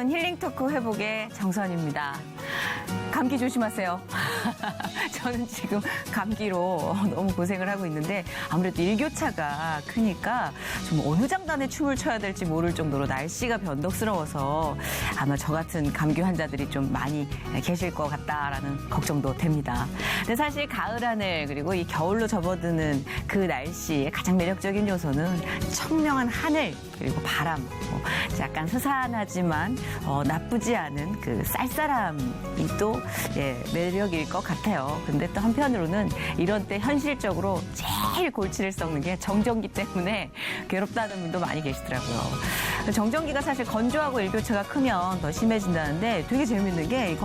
저는 힐링 토크 회복의 정선입니다. 감기 조심하세요. 저는 지금 감기로 너무 고생을 하고 있는데 아무래도 일교차가 크니까 좀 어느 장단에 춤을 춰야 될지 모를 정도로 날씨가 변덕스러워서 아마 저 같은 감기 환자들이 좀 많이 계실 것 같다라는 걱정도 됩니다. 근데 사실 가을 하늘 그리고 이 겨울로 접어드는 그 날씨의 가장 매력적인 요소는 청명한 하늘 그리고 바람, 약간 스산하지만 나쁘지 않은 그 쌀쌀함이 또 매력일 것 같아요. 근데 또 한편으로는 이런 때 현실적으로 제일 골치를 썩는 게 정전기 때문에 괴롭다는 분도 많이 계시더라고요. 정전기가 사실 건조하고 일교차가 크면 더 심해진다는데 되게 재밌는 게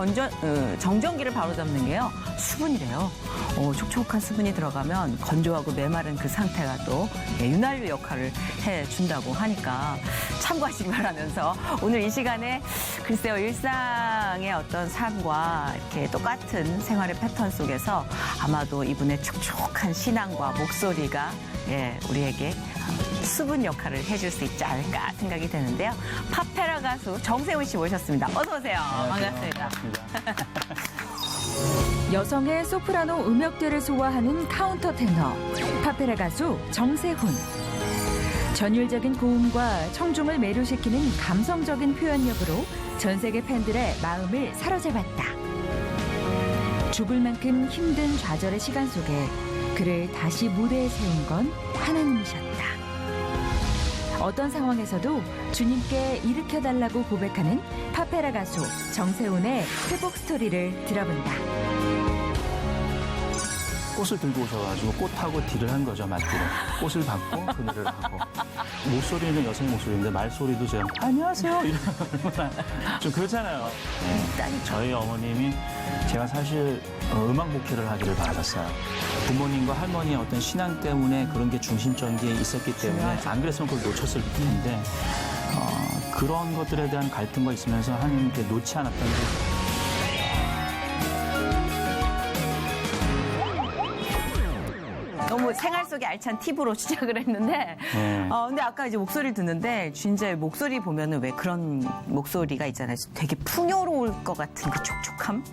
정전기를 바로잡는 게요. 수분이래요. 촉촉한 수분이 들어가면 건조하고 메마른 그 상태가 또 윤활유 역할을 해준다고 하니까 참고하시기 바라면서 오늘 이 시간에 글쎄요 일상의 어떤 삶과 이렇게 똑같은 생활의 패턴 속에서 아마도 이분의 촉촉한 신앙과 목소리가 우리에게 수분 역할을 해줄 수 있지 않을까 생각이 되는데요. 파페라 가수 정세훈 씨 모셨습니다. 어서 오세요. 반갑습니다. 여성의 소프라노 음역대를 소화하는 카운터 테너 파페라 가수 정세훈. 전율적인 고음과 청중을 매료시키는 감성적인 표현력으로 전 세계 팬들의 마음을 사로잡았다. 죽을 만큼 힘든 좌절의 시간 속에 그를 다시 무대에 세운 건 하나님이셨다. 어떤 상황에서도 주님께 일으켜달라고 고백하는 파페라 가수 정세훈의 회복 스토리를 들어본다. 꽃을 들고 오셔가지고 꽃하고 딜을 한 거죠, 맞기로. 꽃을 받고 그늘을 하고. 목소리는 여성의 목소리인데 말소리도 제가 안녕하세요 이러면 좀 그렇잖아요. 저희 어머님이 제가 사실 음악 목회를 하기를 바랐어요. 부모님과 할머니의 어떤 신앙 때문에 그런 게 중심적인 게 있었기 때문에 안 그랬으면 그걸 놓쳤을 텐데 그런 것들에 대한 갈등과 있으면서 하나님께 놓지 않았던 게 너무 생활 속의 알찬 팁으로 시작을 했는데, 근데 아까 이제 목소리를 듣는데, 진짜 목소리 보면은 왜 그런 목소리가 있잖아요. 되게 풍요로울 것 같은 그 촉촉함?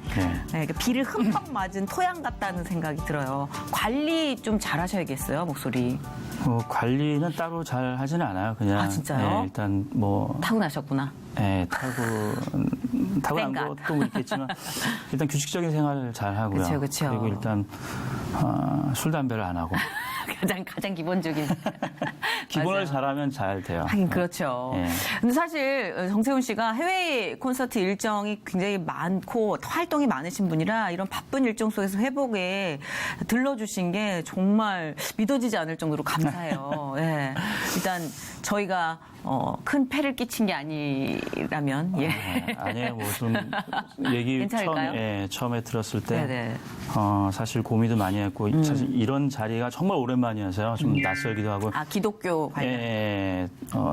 비를 흠뻑 맞은 토양 같다는 생각이 들어요. 관리 좀 잘 하셔야겠어요, 목소리. 관리는 따로 잘 하지는 않아요. 그냥. 아, 진짜요? 일단 타고나셨구나. 타고난 것도 있겠지만 일단 규칙적인 생활을 잘 하고요. 그쵸. 그리고 일단 술 담배를 안 하고 가장 기본적인 기본을 맞아요. 잘하면 잘 돼요. 하긴 그렇죠. 근데 사실 정세훈 씨가 해외 콘서트 일정이 굉장히 많고 활동이 많으신 분이라 이런 바쁜 일정 속에서 회복에 들러주신 게 정말 믿어지지 않을 정도로 감사해요. 일단 저희가 큰 폐를 끼친 게 아니라면 아니에요. 뭐 좀 얘기 처음에 들었을 때 사실 고민도 많이 했고 사실 이런 자리가 정말 오랜만이어서요. 좀 낯설기도 하고. 기독교 관련.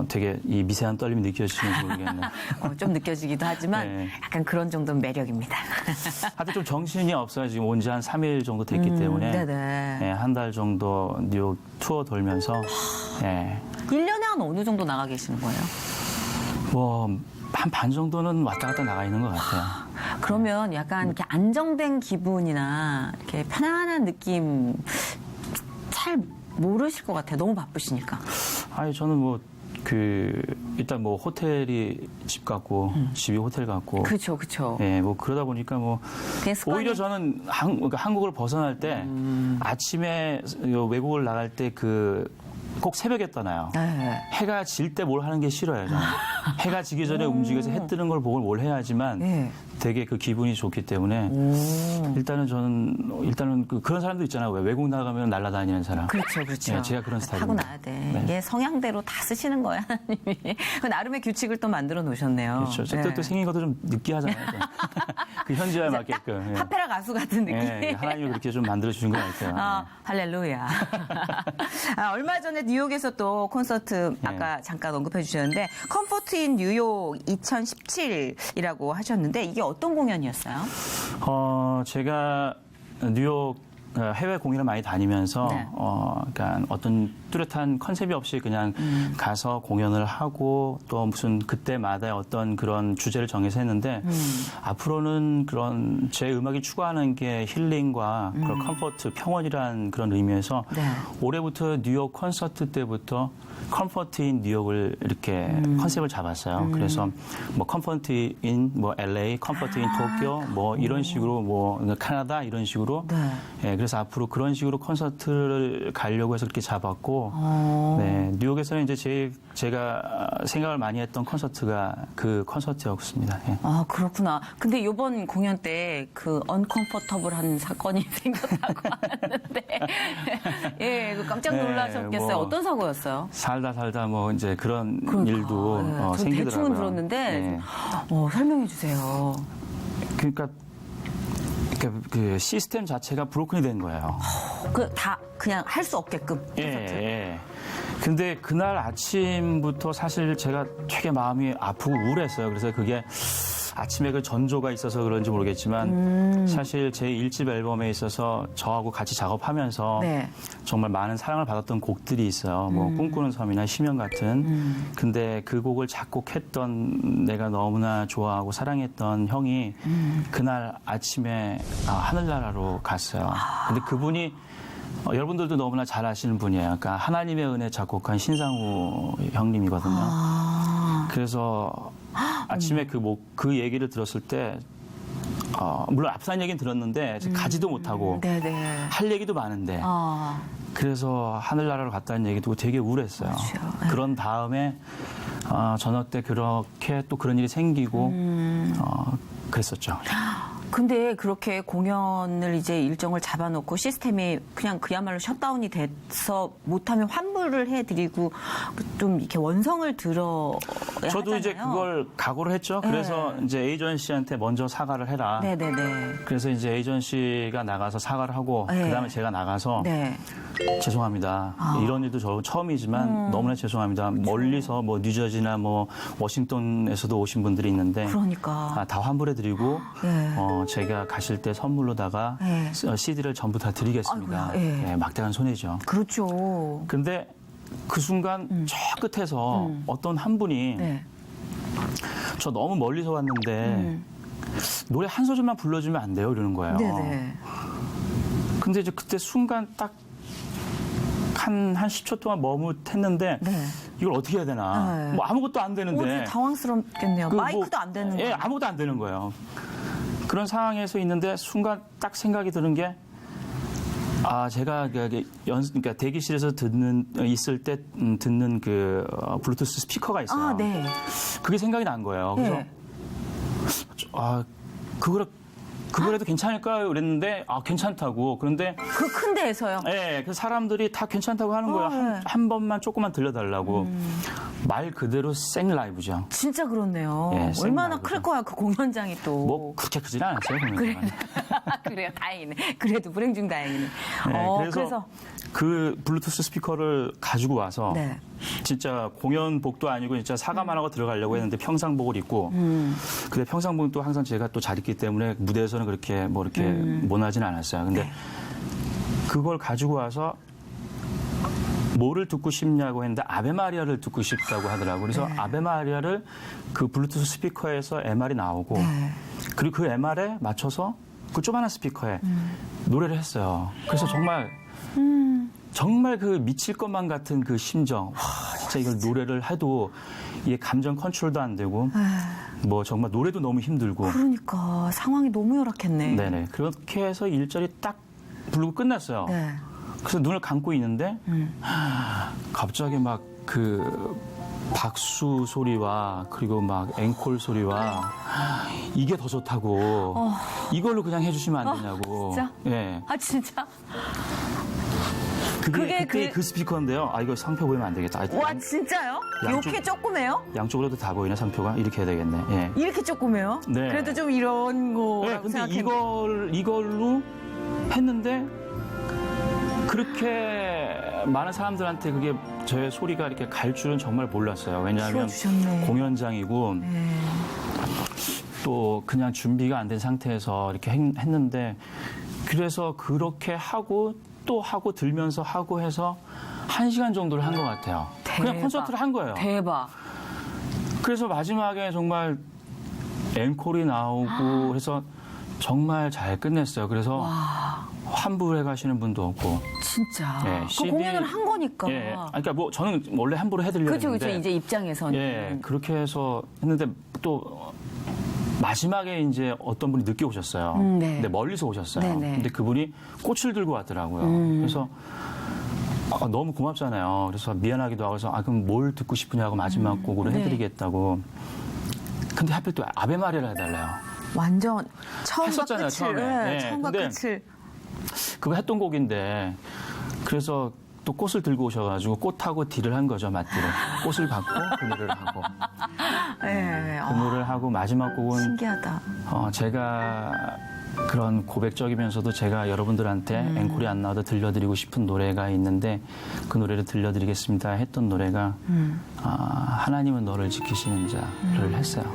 되게 이 미세한 떨림이 느껴지시는지 모르겠네요. 좀 느껴지기도 하지만 약간 그런 정도는 매력입니다. 하여튼 좀 정신이 없어요. 지금 온 지 한 3일 정도 됐기 때문에 한 달 정도 뉴욕 투어 돌면서 1년에 한 어느 정도 나가 계시는 거예요? 한 반 정도는 왔다 갔다 나가 있는 것 같아요. 그러면 약간 이렇게 안정된 기분이나 이렇게 편안한 느낌 잘 모르실 것 같아요. 너무 바쁘시니까. 저는 일단 호텔이 집 같고 집이 호텔 같고. 그렇죠. 그러다 보니까 오히려 저는 한국을 벗어날 때 아침에 외국을 나갈 때 꼭 새벽에 떠나요. 해가 질 때 뭘 하는 게 싫어요, 저는. 해가 지기 전에 움직여서 해 뜨는 걸 보고 뭘 해야지만 되게 그 기분이 좋기 때문에 일단은 그런 사람도 있잖아요. 왜 외국 나가면 날아다니는 사람. 그렇죠. 제가 그런 스타일입니다. 타고나야 돼. 이게 성향대로 다 쓰시는 거야, 하나님이. 나름의 규칙을 또 만들어 놓으셨네요. 그렇죠. 또 생긴 것도 좀 느끼하잖아요. 그 현지화에 맞게끔. 파페라 가수 같은 느낌. 하나님이 그렇게 좀 만들어주신 것 같아요. 할렐루야. 얼마 전에 뉴욕에서 또 콘서트 아까 잠깐 언급해 주셨는데 컴포트 인 뉴욕 2017이라고 하셨는데 이게 어떤 공연이었어요? 제가 뉴욕 해외 공연을 많이 다니면서 네. 그러니까 어떤 뚜렷한 컨셉이 없이 그냥 가서 공연을 하고 또 무슨 그때마다 어떤 그런 주제를 정해서 했는데 앞으로는 그런 제 음악이 추구하는 게 힐링과 그런 컴포트, 평온이란 그런 의미에서 네. 올해부터 뉴욕 콘서트 때부터 컴포트인 뉴욕을 이렇게 컨셉을 잡았어요. 그래서 뭐 컴포트인 뭐 LA, 컴포트인 도쿄 뭐 이런 식으로 뭐 캐나다 이런 식으로 네. 예, 그래서 앞으로 그런 식으로 콘서트를 가려고 해서 그렇게 잡았고 네, 뉴욕에서는 이제 제가 생각을 많이 했던 콘서트가 그 콘서트였습니다. 예. 아, 그렇구나. 근데 이번 공연 때 그 언컴포터블한 사건이 생겼다고 하는데, 예, 그 깜짝 네, 놀라셨겠어요. 뭐 어떤 사고였어요? 살다 뭐 이제 그런 그러니까, 일도 예, 전 생기더라고요. 대충은 들었는데, 네. 설명해 주세요. 그러니까 그 시스템 자체가 브로큰이 된 거예요. 다 그냥 할 수 없게끔. 예, 예. 근데 그날 아침부터 사실 제가 되게 마음이 아프고 우울했어요. 그래서 그게 아침에 그 전조가 있어서 그런지 모르겠지만 사실 제 1집 앨범에 있어서 저하고 같이 작업하면서 네. 정말 많은 사랑을 받았던 곡들이 있어요. 뭐 꿈꾸는 섬이나 심연 같은. 근데 그 곡을 작곡했던 내가 너무나 좋아하고 사랑했던 형이 그날 아침에 하늘나라로 갔어요. 근데 그분이 여러분들도 너무나 잘 아시는 분이에요. 그러니까 하나님의 은혜 작곡한 신상우 형님이거든요. 그래서 아침에 그 얘기를 들었을 때 물론 앞선 얘기는 들었는데 가지도 못하고 네네. 할 얘기도 많은데 그래서 하늘나라로 갔다는 얘기 듣고 되게 우울했어요. 맞아요. 그런 다음에 저녁 때 그렇게 또 그런 일이 생기고 그랬었죠. 근데 그렇게 공연을 이제 일정을 잡아놓고 시스템이 그냥 그야말로 셧다운이 돼서 못하면 환불을 해드리고 좀 이렇게 원성을 들어야 저도 하잖아요. 이제 그걸 각오를 했죠. 그래서 이제 에이전시한테 먼저 사과를 해라. 네네네. 그래서 이제 에이전시가 나가서 사과를 하고 네. 그다음에 제가 나가서 네. 죄송합니다. 이런 일도 저 처음이지만 너무나 죄송합니다. 멀리서 뭐 뉴저지나 뭐 워싱턴에서도 오신 분들이 있는데 그러니까. 다 환불해드리고 네. 제가 가실 때 선물로다가 네. CD를 전부 다 드리겠습니다. 아이고야, 예. 네, 막대한 손해죠. 그렇죠. 근데 그 순간 저 끝에서 어떤 한 분이 네. 저 너무 멀리서 왔는데 노래 한 소절만 불러주면 안 돼요? 이러는 거예요. 네네. 근데 이제 그때 순간 딱 한 10초 동안 머뭇했는데 네. 이걸 어떻게 해야 되나. 네. 뭐 아무것도 안 되는데. 당황스럽겠네요. 그 마이크도 안 되는 예, 거예요. 아무것도 안 되는 거예요. 그런 상황에서 있는데 순간 딱 생각이 드는 게 제가 그러니까 대기실에서 있을 때 듣는 그 블루투스 스피커가 있어요. 네. 그게 생각이 난 거예요. 그래서 네. 그거라도 괜찮을까요? 그랬는데 괜찮다고. 그런데 그 큰 데에서요. 그 사람들이 다 괜찮다고 하는 거예요. 네. 한 번만 조금만 들려달라고. 말 그대로 생 라이브죠. 진짜 그렇네요. 예, 얼마나 생각나죠. 클 거야 그 공연장이 또. 뭐 그렇게 크진 않았어요. 그래. 공연장은. 그래요. 다행이네. 그래도 불행 중 다행이네. 네, 그래서 그 블루투스 스피커를 가지고 와서 네. 진짜 공연복도 아니고 진짜 사과만 하고 들어가려고 했는데 평상복을 입고 근데 평상복도 항상 제가 또 잘 입기 때문에 무대에서는 그렇게 뭐 이렇게 모나진 않았어요. 근데 그걸 가지고 와서 뭐를 듣고 싶냐고 했는데 아베마리아를 듣고 싶다고 하더라고요. 그래서 아베마리아를 그 블루투스 스피커에서 MR이 나오고 그리고 그 MR에 맞춰서 그 조그마한 스피커에 노래를 했어요. 그래서 정말 그 미칠 것만 같은 그 심정. 와, 진짜 이걸 노래를 해도 이게 감정 컨트롤도 안 되고 뭐 정말 노래도 너무 힘들고. 그러니까 상황이 너무 열악했네. 네네. 그렇게 해서 1절이 딱 부르고 끝났어요. 네. 그래서 눈을 감고 있는데 갑자기 막 그 박수 소리와 그리고 막 앵콜 소리와 이게 더 좋다고 이걸로 그냥 해주시면 안 되냐고. 진짜? 예. 진짜? 그게 그게 그 스피커인데요. 이거 상표 보이면 안 되겠다. 와, 진짜요? 양쪽- 이렇게 조그매요? 양쪽으로도 다 보이네 상표가. 이렇게 해야 되겠네. 예. 이렇게 조그매요? 네. 그래도 좀 이런 네, 거라고 근데 생각했는데. 이걸로 했는데 그렇게 많은 사람들한테 그게 저의 소리가 이렇게 갈 줄은 정말 몰랐어요. 왜냐하면 키워주셨네. 공연장이고 또 그냥 준비가 안 된 상태에서 이렇게 했는데 그래서 그렇게 하고 또 하고 들면서 하고 해서 1시간 정도를 한 것 같아요. 그냥 콘서트를 한 거예요. 대박. 그래서 마지막에 정말 앵콜이 나오고 해서 정말 잘 끝냈어요. 그래서 환불해 가시는 분도 없고. 진짜. 예, 그 공연을 한 거니까. 예, 그러니까 뭐 저는 원래 환불을 해드리려고 그렇죠, 했는데. 그렇죠. 이제 입장에서는. 예, 그렇게 해서 했는데 또 마지막에 이제 어떤 분이 늦게 오셨어요. 네. 근데 멀리서 오셨어요. 네네. 근데 그분이 꽃을 들고 왔더라고요. 그래서 너무 고맙잖아요. 그래서 미안하기도 하고 그래서 그럼 뭘 듣고 싶으냐고 마지막 곡으로 네. 해드리겠다고. 근데 하필 또 아베 마리아를 해달래요. 완전 처음과 했었잖아요, 끝을. 처음에. 네, 네, 처음과 근데 끝을. 그거 했던 곡인데 그래서 또 꽃을 들고 오셔가지고 꽃하고 딜을 한 거죠, 맞디로. 꽃을 받고 그 노래를 하고. 네. 그 노래를 하고 마지막 곡은 신기하다. 제가 그런 고백적이면서도 제가 여러분들한테 앵콜이 안 나와도 들려드리고 싶은 노래가 있는데 그 노래를 들려드리겠습니다 했던 노래가 하나님은 너를 지키시는 자를 했어요.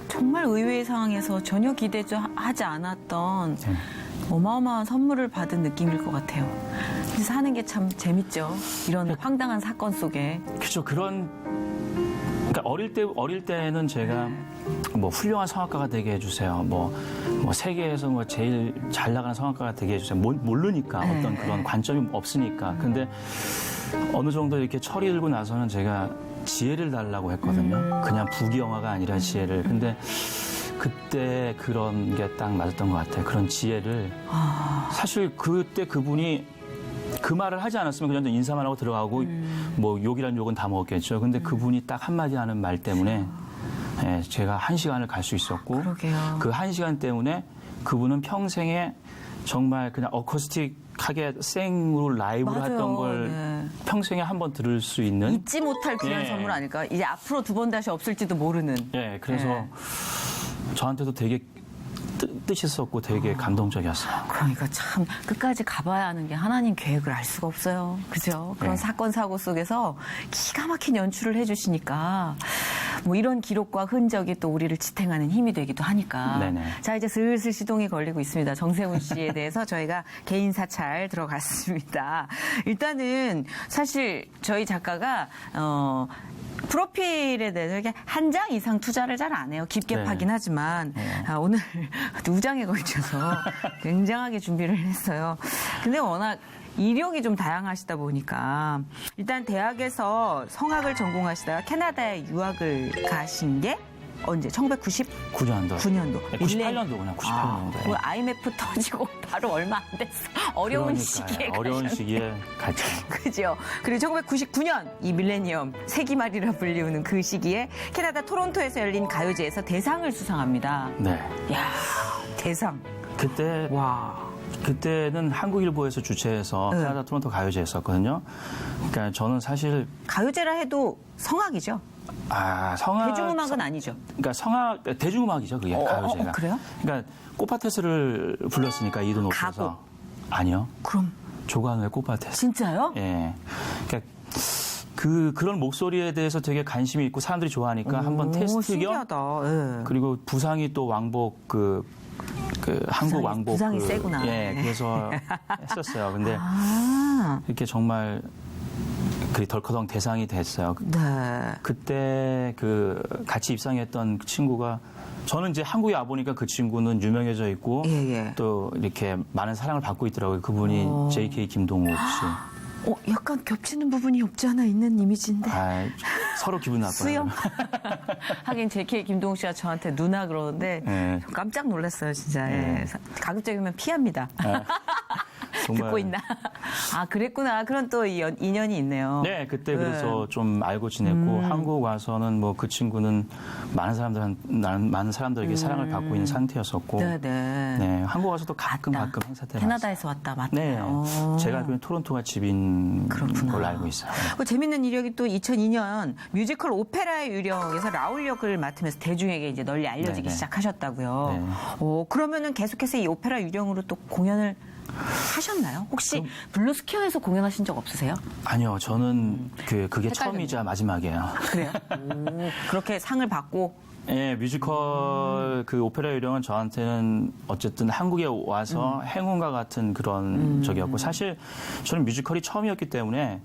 정말 의외의 상황에서 전혀 기대하지 않았던 어마어마한 선물을 받은 느낌일 것 같아요. 그래서 사는 게 참 재밌죠. 이런 황당한 사건 속에. 그죠. 그러니까 어릴 때는 제가 뭐 훌륭한 성악가가 되게 해주세요. 뭐 세계에서 뭐 제일 잘 나가는 성악가가 되게 해주세요. 모르니까 어떤 그런 관점이 없으니까. 근데 어느 정도 이렇게 철이 들고 나서는 제가 지혜를 달라고 했거든요. 그냥 부귀영화가 아니라 지혜를. 근데 그때 그런 게 딱 맞았던 것 같아요. 그런 지혜를. 사실 그때 그분이 그 말을 하지 않았으면 그냥 인사만 하고 들어가고 뭐 욕이란 욕은 다 먹었겠죠. 근데 그분이 딱 한마디 하는 말 때문에 예, 제가 1시간을 갈 수 있었고 그러게요. 그 1시간 때문에 그분은 평생에 정말 그냥 어쿠스틱하게 생으로 라이브를 맞아요. 했던 걸 네. 평생에 한 번 들을 수 있는 잊지 못할 귀한 예. 선물 아닐까? 이제 앞으로 두 번 다시 없을지도 모르는. 예, 그래서 예. 저한테도 되게 뜻있었고 되게 감동적이었어요. 그러니까 참 끝까지 가봐야 하는 게 하나님 계획을 알 수가 없어요. 그죠? 그런 네. 사건 사고 속에서 기가 막힌 연출을 해주시니까 뭐 이런 기록과 흔적이 또 우리를 지탱하는 힘이 되기도 하니까. 네네. 자, 이제 슬슬 시동이 걸리고 있습니다. 정세훈 씨에 대해서 저희가 개인 사찰 들어갔습니다. 일단은 사실 저희 작가가 프로필에 대해서 이렇게 한 장 이상 투자를 잘 안 해요. 깊게 네. 파긴 하지만 오늘 2장에 걸쳐서 굉장하게 준비를 했어요. 근데 워낙 이력이 좀 다양하시다 보니까 일단 대학에서 성악을 전공하시다가 캐나다에 유학을 가신 게 언제? 1999년도. 9년도. 98년도 그냥 98년도. IMF 터지고 바로 얼마 안 됐어. 어려운 시기에 어려운 가셨는데. 시기에 갔죠. 그죠. 그리고 1999년 이 밀레니엄 세기말이라 불리우는 그 시기에 캐나다 토론토에서 열린 가요제에서 대상을 수상합니다. 네. 야 대상. 그때 와. 그때는 한국일보에서 주최해서 네. 캐나다 토론토 가요제였었거든요. 그러니까 저는 사실 가요제라 해도 성악이죠. 성악 대중음악은 아니죠. 그러니까 성악 대중음악이죠, 그게 가요제가. 그래요? 그러니까 꽃밭에서를 불렀으니까 이도 높여서. 가곡. 아니요. 그럼 조광우의 꽃밭에서. 진짜요? 예. 그러니까 그런 목소리에 대해서 되게 관심이 있고 사람들이 좋아하니까 한번 테스트 겸 신기하다. 예. 그리고 부상이 또 왕복 한국 왕복 부상이 세구나. 예, 네. 그래서 했었어요. 근데 이렇게 정말 그 덜커덩 대상이 됐어요. 네. 그때 같이 입상했던 그 친구가 저는 이제 한국에 와 보니까 그 친구는 유명해져 있고 예. 또 이렇게 많은 사랑을 받고 있더라고요. 그분이 JK 김동욱 씨. 약간 겹치는 부분이 없지 않아 있는 이미지인데. 서로 기분 나빠요. 수염? 하긴 JK 김동욱 씨가 저한테 누나 그러는데 네. 깜짝 놀랐어요, 진짜. 네. 예. 가급적이면 피합니다. 정말. 듣고 있나? 그랬구나. 그런 또 인연이 있네요. 네, 그때 그래서 좀 알고 지냈고 한국 와서는 뭐 그 친구는 많은 사람들에게 사랑을 받고 있는 상태였었고. 네. 한국 와서도 가끔 행사 때 캐나다에서 왔다, 맞다. 네, 제가 알기로는 토론토가 집인 그렇구나. 걸로 알고 있어요. 재밌는 이력이 또 2002년 뮤지컬 오페라의 유령에서 라울 역을 맡으면서 대중에게 이제 널리 알려지기 네네. 시작하셨다고요. 네. 그러면은 계속해서 이 오페라 유령으로 또 공연을 하셨나요? 혹시 블루스퀘어에서 공연하신 적 없으세요? 아니요, 저는 그게 헷갈렸네. 처음이자 마지막이에요. 그래요? 그렇게 상을 받고 예, 뮤지컬 그 오페라 요령은 저한테는 어쨌든 한국에 와서 행운과 같은 그런 적이었고 사실 저는 뮤지컬이 처음이었기 때문에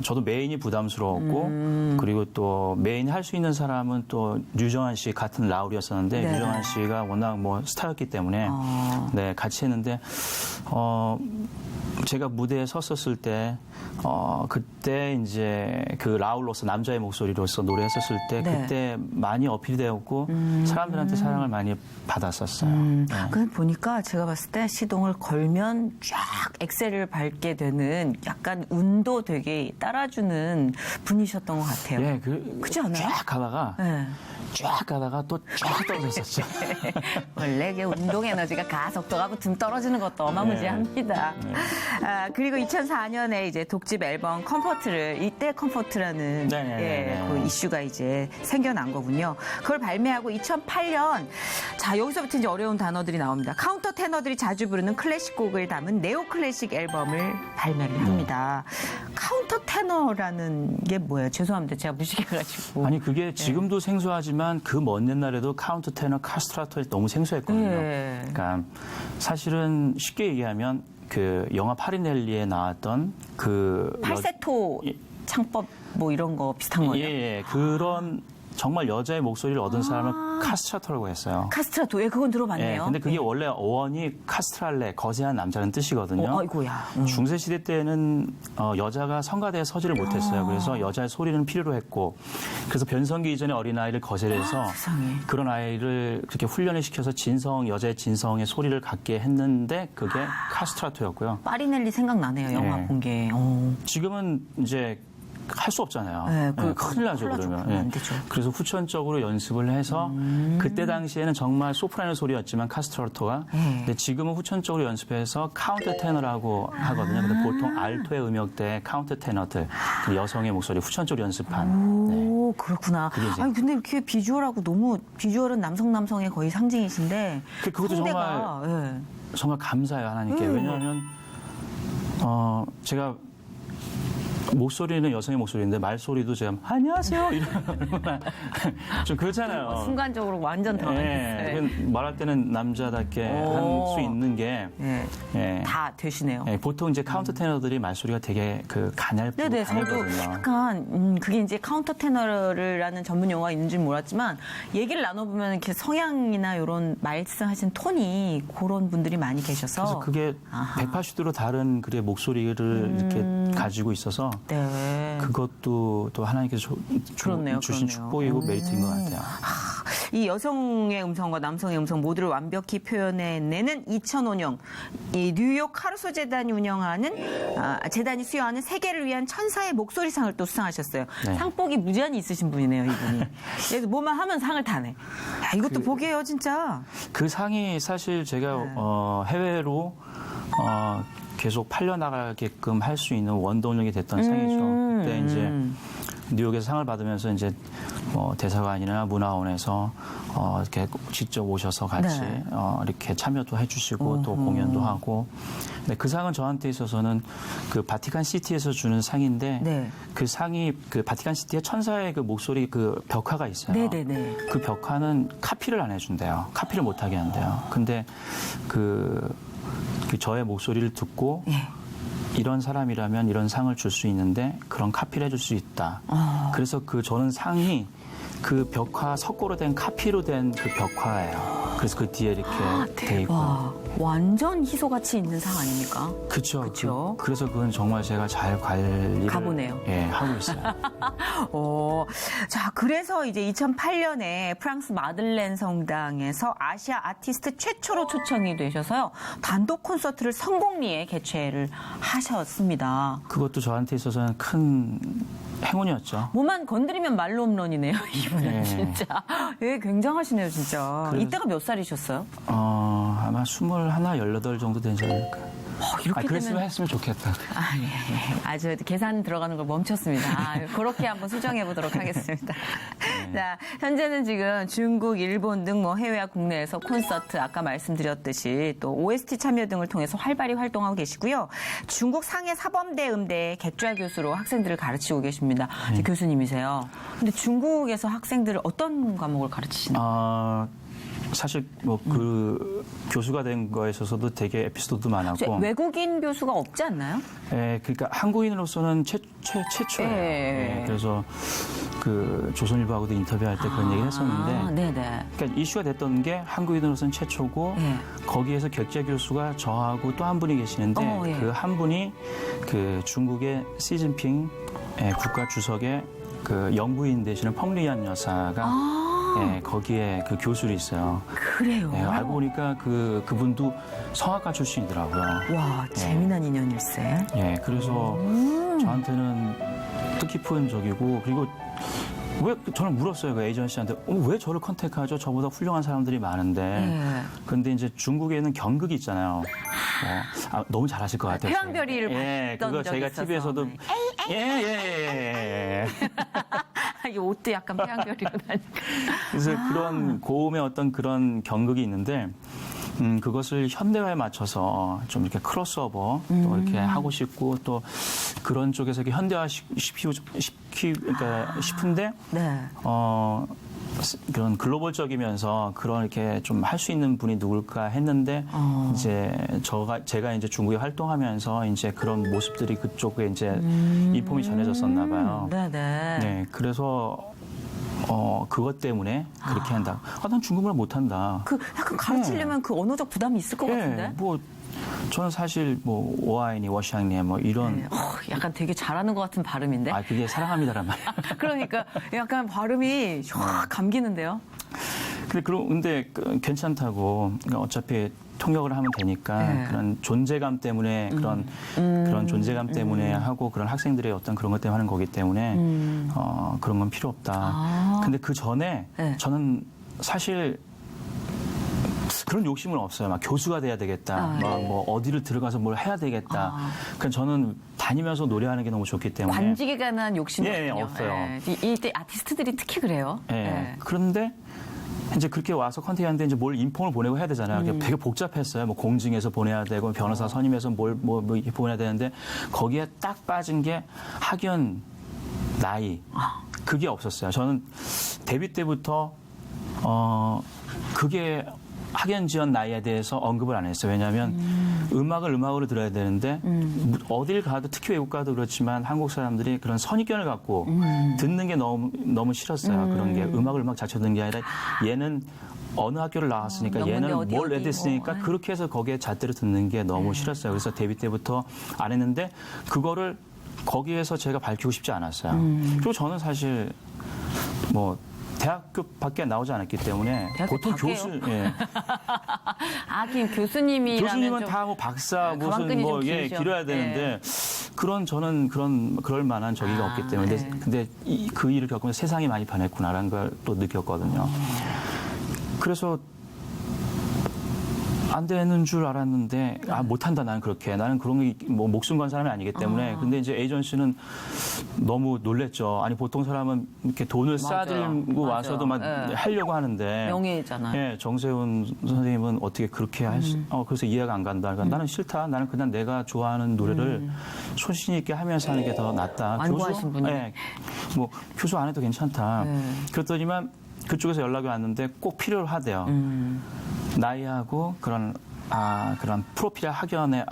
저도 메인이 부담스러웠고 그리고 또 메인 할 수 있는 사람은 또 류정한 씨 같은 라울이었었는데 네. 류정한 씨가 워낙 뭐 스타였기 때문에 네, 같이 했는데 제가 무대에 섰었을 때 그때 이제 그 라울로서 남자의 목소리로서 노래했었을 때 네. 그때 많이 어필이 되었고 사람들한테 사랑을 많이 받았었어요. 네. 그 보니까 제가 봤을 때 시동을 걸면 쫙 엑셀을 밟게 되는 약간 운도 되게 따라주는 분이셨던 것 같아요. 예, 그렇지 않아요? 쫙 가다가 네. 쫙 가다가 또 쫙 떨어졌었죠. 원래 이게 운동 에너지가 가속도가 붙으면 떨어지는 것도 어마무지합니다. 그리고 2004년에 이제 독집 앨범 컴포트를 이때 컴포트라는 네. 그 이슈가 이제 생겨난 거군요. 그걸 발매하고 2008년 자 여기서부터 이제 어려운 단어들이 나옵니다. 카운터 테너들이 자주 부르는 클래식 곡을 담은 네오 클래식 앨범을 발매를 합니다. 카운터 테너라는 게 뭐예요? 죄송합니다. 제가 무식해가지고. 아니 그게 지금도 생소하지만 그 먼 옛날에도 카운트 테너 카스트라토에 너무 생소했거든요. 네. 그러니까 사실은 쉽게 얘기하면 그 영화 파리넬리에 나왔던 그 팔세토 창법 뭐 이런 거 비슷한 거예요? 예, 그런 정말 여자의 목소리를 얻은 사람을 카스트라토라고 했어요. 카스트라토, 예, 그건 들어봤네요. 예, 근데 그게 원래 어원이 카스트랄레, 거세한 남자는 뜻이거든요. 아이고야. 중세 시대 때는 여자가 성가대에 서지를 못했어요. 그래서 여자의 소리는 필요로 했고, 그래서 변성기 이전에 어린아이를 거절해서 세상에. 그런 아이를 그렇게 훈련을 시켜서 여자의 진성의 소리를 갖게 했는데 그게 카스트라토였고요. 파리넬리 생각나네요, 영화 네. 본 게. 지금은 이제 할 수 없잖아요. 네, 큰일 나죠, 큰일 나죠. 그러면. 그러면 안 되죠. 그래서 후천적으로 연습을 해서 그때 당시에는 정말 소프라노 소리였지만 카스트라토가 근데 지금은 후천적으로 연습해서 카운터 테너라고 하거든요. 근데 보통 알토의 음역대 카운터 테너들 그 여성의 목소리 후천적으로 연습한. 네. 오, 그렇구나. 그게 이제- 아니, 근데 이렇게 비주얼하고 너무, 비주얼은 남성의 거의 상징이신데. 그것도 성대가, 예. 정말 감사해요, 하나님께. 왜냐하면 제가 목소리는 여성의 목소리인데 말소리도 제가 안녕하세요 이러면 좀 그렇잖아요. 순간적으로 완전 당황했어요. 말할 때는 남자답게 할 수 있는 게 예. 다 되시네요. 예, 보통 이제 카운터 테너들이 말소리가 되게 그 가냘고 네네, 저도 가늘거든요. 약간 그게 이제 카운터 테너라는 전문 용어가 있는 줄 몰랐지만 얘기를 나눠보면 이렇게 성향이나 이런 말씀하신 톤이 그런 분들이 많이 계셔서 그래서 그게 아하. 180도로 다른 그의 목소리를 이렇게 가지고 있어서 네. 그것도 또 하나님께서 그렇네요, 주신 그렇네요. 축복이고 메리트인 것 같아요. 이 여성의 음성과 남성의 음성 모두를 완벽히 표현해내는 2005년 이 뉴욕 카루소 재단이 운영하는 재단이 수여하는 세계를 위한 천사의 목소리상을 또 수상하셨어요. 네. 상복이 무지한히 있으신 분이네요, 이분이. 그래서 뭐만 하면 상을 타네. 야, 이것도 복이에요, 진짜. 그 상이 사실 제가 해외로 계속 팔려나가게끔 할 수 있는 원동력이 됐던 상이죠. 그때 이제 뉴욕에서 상을 받으면서 이제 대사관이나 문화원에서 이렇게 직접 오셔서 같이 네. 이렇게 참여도 해주시고 또 공연도 하고. 근데 그 상은 저한테 있어서는 그 바티칸 시티에서 주는 상인데 네. 그 상이 그 바티칸 시티에 천사의 그 목소리 그 벽화가 있어요. 네네네. 그 벽화는 카피를 안 해준대요. 카피를 못하게 한대요. 근데 그 저의 목소리를 듣고 이런 사람이라면 이런 상을 줄 수 있는데 그런 카피를 해줄 수 있다. 그래서 저는 상이 그 벽화 석고로 된 카피로 된 그 벽화예요. 그래서 그 뒤에 이렇게 돼 있고. 와, 완전 희소같이 있는 상 아닙니까? 그렇죠. 그쵸. 그래서 그건 정말 제가 잘 관리를 가보네요. 예, 하고 있어요. 자, 그래서 이제 2008년에 프랑스 마들렌 성당에서 아시아 아티스트 최초로 초청이 되셔서요. 단독 콘서트를 성공리에 개최를 하셨습니다. 그것도 저한테 있어서는 큰 행운이었죠. 뭐만 건드리면 말로 홈런이네요, 이분은 네. 진짜. 예, 굉장하시네요, 진짜. 그래서- 이때가 몇 살이셨어요? 아마 21, 18 정도 되지 않을까. 이렇게 그랬으면 되면 했으면 좋겠다. 아주 계산 들어가는 걸 멈췄습니다. 그렇게 한번 수정해 보도록 하겠습니다. 자, 현재는 지금 중국, 일본 등 뭐 해외와 국내에서 콘서트, 아까 말씀드렸듯이 또 OST 참여 등을 통해서 활발히 활동하고 계시고요. 중국 상해 사범대 음대 객좌 교수로 학생들을 가르치고 계십니다. 교수님이세요. 근데 중국에서 학생들을 어떤 과목을 가르치시나요? 사실 뭐 그 교수가 된 거에 있어서도 되게 에피소드도 많았고 외국인 교수가 없지 않나요? 예, 그러니까 한국인으로서는 최초예요. 예. 예, 그래서 그 조선일보하고도 인터뷰할 때 그런 얘기를 했었는데 네네. 그러니까 이슈가 됐던 게 한국인으로서는 최초고 예. 거기에서 격자 교수가 저하고 또 한 분이 계시는데 예. 그 한 분이 그 중국의 시진핑 국가 주석의 그 영부인 되시는 펑리안 여사가 예, 거기에 그 교수로 있어요. 그래요? 예, 알고 보니까 그분도 성악가 출신이더라고요. 와, 재미난 인연일세. 예, 그래서 저한테는 뜻깊은 적이고, 그리고 왜 저는 물었어요, 그 에이전시한테. 왜 저를 컨택하죠? 저보다 훌륭한 사람들이 많은데. 예. 근데 이제 중국에는 경극이 있잖아요. 너무 잘하실 것 같아요. 태왕별이를 예, 봤던 그거 적이 제가 있어서. TV에서도 예. 이 옷도 약간 태양별이로 다니까. 그래서 그런 고음의 어떤 그런 경극이 있는데 그것을 현대화에 맞춰서 좀 이렇게 크로스오버 또 이렇게 하고 싶고 또 그런 쪽에서 이렇게 현대화 그러니까 싶은데 네. 그런 글로벌적이면서 그런 이렇게 좀 할 수 있는 분이 누굴까 했는데 이제 제가 이제 중국에 활동하면서 이제 그런 모습들이 그쪽에 이제 인폼이 전해졌었나 봐요. 네네. 네, 그래서 그것 때문에 그렇게 한다. 난 중국말 못한다. 그 약간 가르치려면 그 언어적 부담이 있을 것 같은데. 뭐 저는 사실 뭐 오아이니 워샹니 뭐 이런 네. 약간 되게 잘하는 것 같은 발음인데. 그게 사랑합니다란 말이에요. 그러니까 약간 발음이 확 감기는데요. 근데 괜찮다고. 그러니까 어차피 통역을 하면 되니까 네. 그런 존재감 때문에 그런 존재감 때문에 하고 그런 학생들의 어떤 그런 것 때문에 하는 거기 때문에 그런 건 필요 없다. 근데 그 전에 네. 저는 사실 그런 욕심은 없어요. 막 교수가 돼야 되겠다. 막 뭐 어디를 들어가서 뭘 해야 되겠다. 그러니까 저는 다니면서 노래하는 게 너무 좋기 때문에 관직에 관한 욕심이 예, 없어요. 이때 아티스트들이 특히 그래요. 예. 네. 그런데 이제 그렇게 와서 컨택하는데 이제 뭘 인폼을 보내고 해야 되잖아요. 그게 되게 복잡했어요. 뭐 공증해서 보내야 되고 변호사 선임해서 뭐 이렇게 보내야 되는데 거기에 딱 빠진 게 학연 나이 그게 없었어요. 저는 데뷔 때부터 그게 학연 지원 나이에 대해서 언급을 안 했어요. 왜냐하면 음악으로 들어야 되는데 어딜 가도 특히 외국 가도 그렇지만 한국 사람들이 그런 선입견을 갖고 듣는 게 너무 싫었어요. 그런 게 음악 자체 듣는 게 아니라 얘는 어느 학교를 나왔으니까 얘는 어디 뭘 했으니까 뭐. 그렇게 해서 거기에 잣대로 듣는 게 너무 싫었어요. 그래서 데뷔 때부터 안 했는데 그거를 거기에서 제가 밝히고 싶지 않았어요. 그리고 저는 사실 뭐 대학교밖에 나오지 않았기 때문에 대학교 보통 밖에요? 교수, 예. 교수님이라면 교수님은 좀 다 뭐 박사 가방끈이 무슨 뭐 좀 예, 길죠. 길어야 되는데 저는 그럴 만한 저기가 없기 때문에 네. 근데 그 일을 겪으면서 세상이 많이 변했구나라는 걸 또 느꼈거든요. 그래서 안 되는 줄 알았는데 못한다 나는 그렇게 나는 그런 게 뭐 목숨 건 사람이 아니기 때문에 근데 이제 에이전시는 너무 놀랬죠. 아니 보통 사람은 이렇게 돈을 싸들고 맞아요. 와서도 막 예. 하려고 하는데 명예잖아요. 예, 정세훈 선생님은 어떻게 그렇게 그래서 이해가 안 간다. 그러니까 나는 싫다. 나는 그냥 내가 좋아하는 노래를 소신 있게 하면서 하는 게 더 낫다. 완고하신 분이요. 예, 뭐 교수 안 해도 괜찮다. 그랬더니만 그쪽에서 연락이 왔는데 꼭 필요하대요. 나이하고 그런 프로필 학연의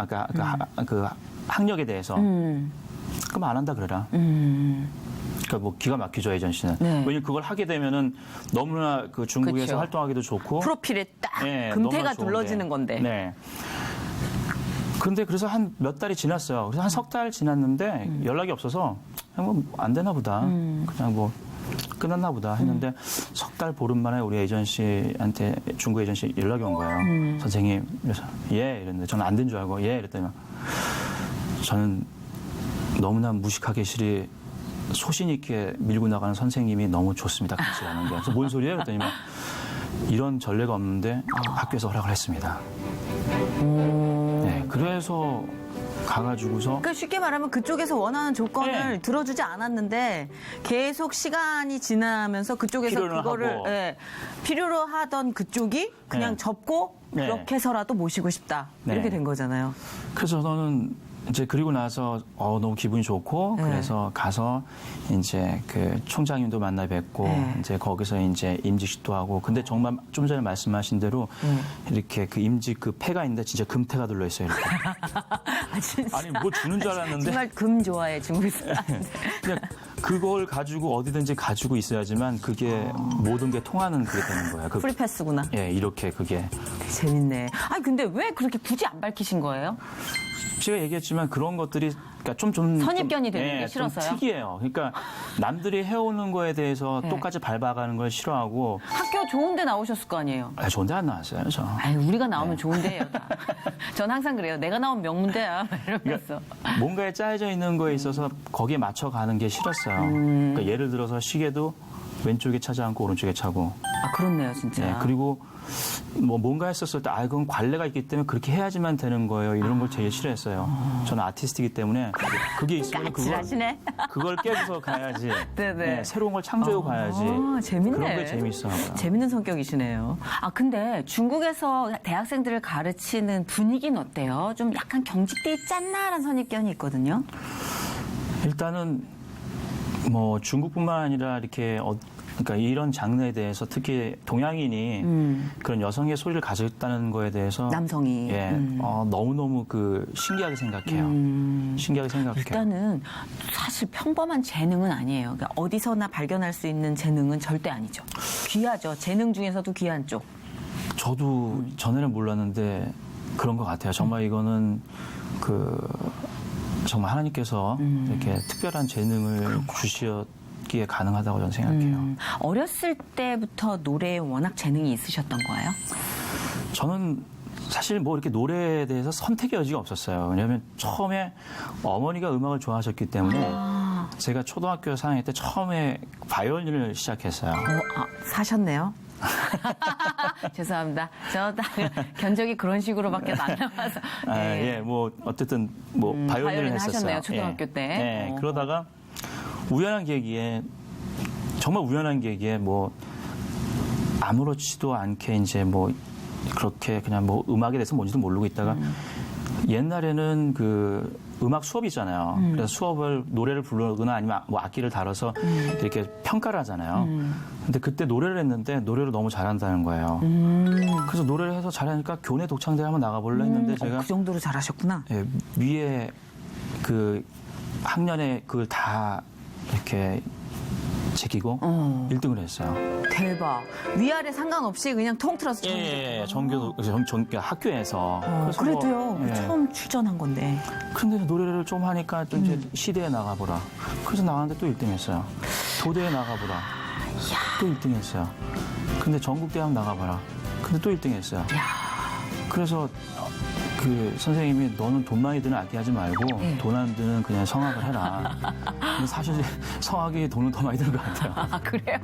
그 학력에 대해서 그럼 안 한다 그래라. 그러니까 뭐 기가 막히죠 에이전시는. 네. 왜냐면 그걸 하게 되면은 너무나 그 중국에서 그쵸. 활동하기도 좋고 프로필에 딱 예, 금태가 너무나 좋은데. 둘러지는 건데. 네. 근데 그래서 한 몇 달이 지났어요. 그래서 한 석 달 지났는데 연락이 없어서 그냥 뭐 안 되나 보다. 그냥 뭐 끝났나 보다 했는데 석 달 보름 만에 우리 에이전시한테 중국 에이전시 연락이 온 거예요. 선생님. 그래서 예 이랬는데 저는 안 된 줄 알고 예 이랬더니 저는 너무나 무식하게 실이 소신 있게 밀고 나가는 선생님이 너무 좋습니다. 같이 가는 게. 그래서 뭔 소리예요? 그랬더니 이런 전례가 없는데 학교에서 허락을 했습니다. 네, 그래서 가가지고서 그러니까 쉽게 말하면 그쪽에서 원하는 조건을 네. 들어주지 않았는데 계속 시간이 지나면서 그쪽에서 필요로 그거를 하고. 필요로 하던 그쪽이 그냥 네. 접고 네. 그렇게 해서라도 모시고 싶다. 이렇게 네. 된 거잖아요. 그래서 저는 이제 그리고 나서 너무 기분이 좋고 네. 그래서 가서 이제 그 총장님도 만나 뵙고 네. 이제 거기서 이제 임직식도 하고 근데 정말 좀 전에 말씀하신 대로 이렇게 그 임직 그 패가 있는데 진짜 금태가 들러 있어요. 이렇게. 아, 진짜. 아니 뭐 주는 줄 알았는데 정말 금 좋아해 중국 사람. 그냥 그걸 가지고 어디든지 가지고 있어야지만 그게 모든 게 통하는 그게 되는 거예요. 그, 프리패스구나. 예, 이렇게 그게 재밌네. 아니 근데 왜 그렇게 굳이 안 밝히신 거예요? 제가 얘기했지만 그런 것들이 그러니까 좀 선입견이 되는 게 좀 싫어서요? 특이해요. 그러니까 남들이 해오는 거에 대해서 네. 똑같이 밟아가는 걸 싫어하고 학교 좋은데 나오셨을 거 아니에요? 좋은데 안 나왔어요, 저. 아니 우리가 나오면 네. 좋은데요. 다. 전 항상 그래요. 내가 나오면 명문대야 이러면서. 뭔가에 짜여져 있는 거에 있어서 거기에 맞춰가는 게 싫었어요. 그러니까 예를 들어서 시계도 왼쪽에 차지 않고 오른쪽에 차고. 아 그렇네요, 진짜. 네, 그리고 뭐 뭔가 했었을 때 그건 관례가 있기 때문에 그렇게 해야지만 되는 거예요. 이런 걸 제일 싫어했어요. 저는 아티스트이기 때문에 그게 있으면 까칠하시네. 그걸 깨고서 가야지. 네네. 네, 새로운 걸 창조해 가야지. 재밌네. 그런 게 재밌어요. 재밌는 성격이시네요. 아 근데 중국에서 대학생들을 가르치는 분위기는 어때요? 좀 약간 경직돼 있지 않나라는 선입견이 있거든요. 일단은 뭐 중국뿐만 아니라 이렇게 그러니까 이런 장르에 대해서 특히 동양인이 그런 여성의 소리를 가졌다는 거에 대해서 남성이. 예, 너무너무 그 신기하게 생각해요. 신기하게 생각해요. 일단은 사실 평범한 재능은 아니에요. 그러니까 어디서나 발견할 수 있는 재능은 절대 아니죠. 귀하죠. 재능 중에서도 귀한 쪽. 저도 전에는 몰랐는데 그런 것 같아요. 정말 이거는 정말 하나님께서 이렇게 특별한 재능을 주셨기에 가능하다고 저는 생각해요. 어렸을 때부터 노래에 워낙 재능이 있으셨던 거예요? 저는 사실 뭐 이렇게 노래에 대해서 선택의 여지가 없었어요. 왜냐하면 처음에 어머니가 음악을 좋아하셨기 때문에 제가 초등학교 4학년 때 처음에 바이올린을 시작했어요. 사셨네요. 죄송합니다. 저 견적이 그런 식으로밖에 안 나와서. 예, 뭐 어쨌든 뭐 바이올린을 바이올린 했었어요. 하셨네요, 초등학교 때. 네, 그러다가 우연한 계기에 정말 우연한 계기에 뭐 아무렇지도 않게 이제 뭐 그렇게 그냥 뭐 음악에 대해서 뭔지도 모르고 있다가 옛날에는 그 음악 수업이 있잖아요. 그래서 수업을 노래를 부르거나 아니면 뭐 악기를 다뤄서 이렇게 평가를 하잖아요. 근데 그때 노래를 했는데 노래를 너무 잘한다는 거예요. 그래서 노래를 해서 잘하니까 교내 독창대 한번 나가볼래 했는데 제가 그 정도로 잘하셨구나. 예, 위에 그 학년에 그걸 다 이렇게 제끼고 1등을 했어요. 대박. 위아래 상관없이 그냥 통틀어서 예, 학교에서. 그래서 그래도요. 뭐, 예. 처음 출전한 건데. 근데 노래를 좀 하니까 또 이제 시대에 나가보라. 그래서 나갔는데 또 1등 했어요. 도대에 나가보라. 또 1등 했어요. 근데 전국대학 나가봐라. 근데 또 1등 했어요. 그래서 그 선생님이 너는 돈 많이 드는 악기 하지 말고 돈 안 드는 그냥 성악을 해라. 근데 사실 성악이 돈은 더 많이 드는 것 같아요. 아, 그래요?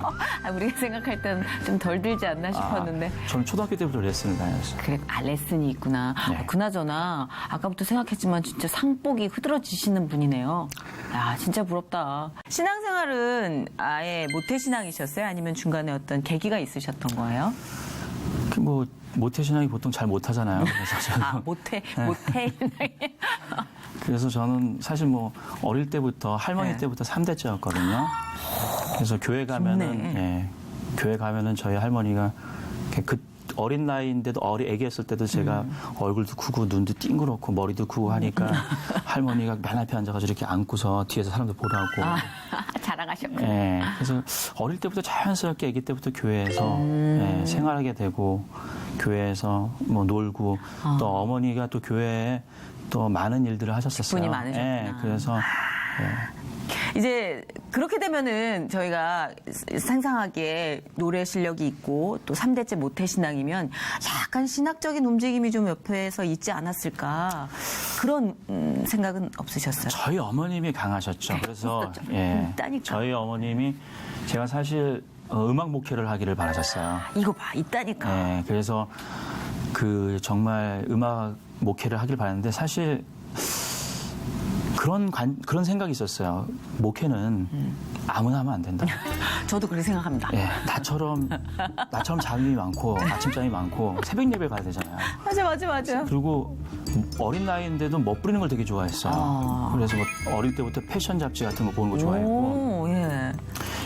우리가 생각할 때는 좀 덜 들지 않나 싶었는데. 저는 초등학교 때부터 레슨을 다녔어요. 그래, 레슨이 있구나. 네. 그나저나, 아까부터 생각했지만 진짜 상복이 흐드러지시는 분이네요. 야, 진짜 부럽다. 신앙생활은 아예 모태신앙이셨어요? 아니면 중간에 어떤 계기가 있으셨던 거예요? 뭐 모태신앙이 보통 잘 못하잖아요. 그래서 저는 모태신앙이. 그래서 저는 사실 뭐 어릴 때부터 할머니 네. 때부터 3대째였거든요. 그래서 교회 가면은 교회 가면은 저희 할머니가 그 어린 나이인데도 애기였을 때도 제가 얼굴도 크고 눈도 띵그랗고 머리도 크고 하니까 할머니가 맨 앞에 앉아가지고 이렇게 안고서 뒤에서 사람들 보라고. 자랑하셨구나. 예, 그래서 어릴 때부터 자연스럽게 아기 때부터 교회에서 예, 생활하게 되고 교회에서 뭐 놀고 또 어머니가 또 교회에 또 많은 일들을 하셨었어요. 직분이 많으셨구나. 예, 그래서 이제 그렇게 되면은 저희가 상상하기에 노래 실력이 있고 또 3대째 모태신앙이면 약간 신학적인 움직임이 좀 옆에서 있지 않았을까 그런 생각은 없으셨어요? 저희 어머님이 강하셨죠. 그래서 있다니까. 저희 어머님이 제가 사실 음악 목회를 하기를 바라셨어요. 이거 봐, 있다니까. 예, 그래서 그 정말 음악 목회를 하길 바랐는데 사실 그런 생각이 있었어요. 목회는 아무나 하면 안 된다. 저도 그렇게 생각합니다. 예, 나처럼 잠이 많고 아침잠이 많고 새벽 예배 가야 되잖아요. 맞아. 그리고 어린 나이인데도 멋부리는 걸 되게 좋아했어요. 아. 그래서 뭐 어릴 때부터 패션 잡지 같은 거 보는 거 좋아했고 오, 예.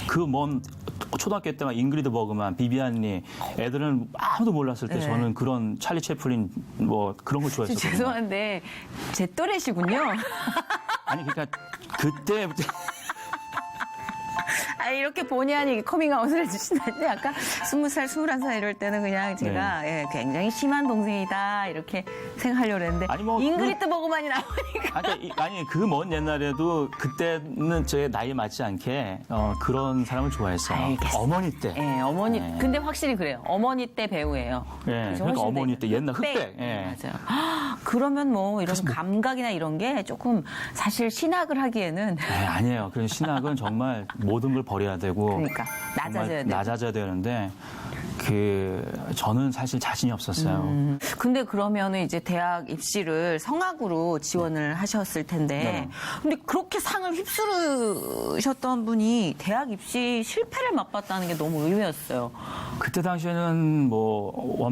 그 먼 초등학교 때만 잉그리드 버그만, 비비안니 애들은 아무도 몰랐을 때 네. 저는 그런 찰리 채플린 뭐 그런 걸 좋아했었거든요. 죄송한데 제 또래시군요. 아니 그러니까 그때 아, 이렇게 본의 아니게 커밍아웃을 해주시는데 아까 20살, 21살 이럴 때는 그냥 제가 예, 굉장히 심한 동생이다 이렇게 생각하려고 했는데 아니, 뭐 잉그리드 버그만이 나오니까 아니 그 먼 옛날에도 그때는 제 나이에 맞지 않게 그런 사람을 좋아했어요. 알겠습니다. 어머니 때. 예, 어머니 네. 근데 확실히 그래요. 어머니 때 배우예요. 예, 그래서 그러니까 훨씬 어머니 더 때 옛날 흑백. 흑백. 예. 맞아요. 그러면 뭐 이런 감각이나 이런 게 조금 사실 신학을 하기에는 네, 아니에요. 그 신학은 정말 모든 걸 버려야 되고 그러니까 낮아져야 되고. 낮아져야 되는데 저는 사실 자신이 없었어요. 근데 그러면은 이제 대학 입시를 성악으로 지원을 하셨을 텐데, 네. 근데 그렇게 상을 휩쓸으셨던 분이 대학 입시 실패를 맛봤다는 게 너무 의외였어요. 그때 당시에는 뭐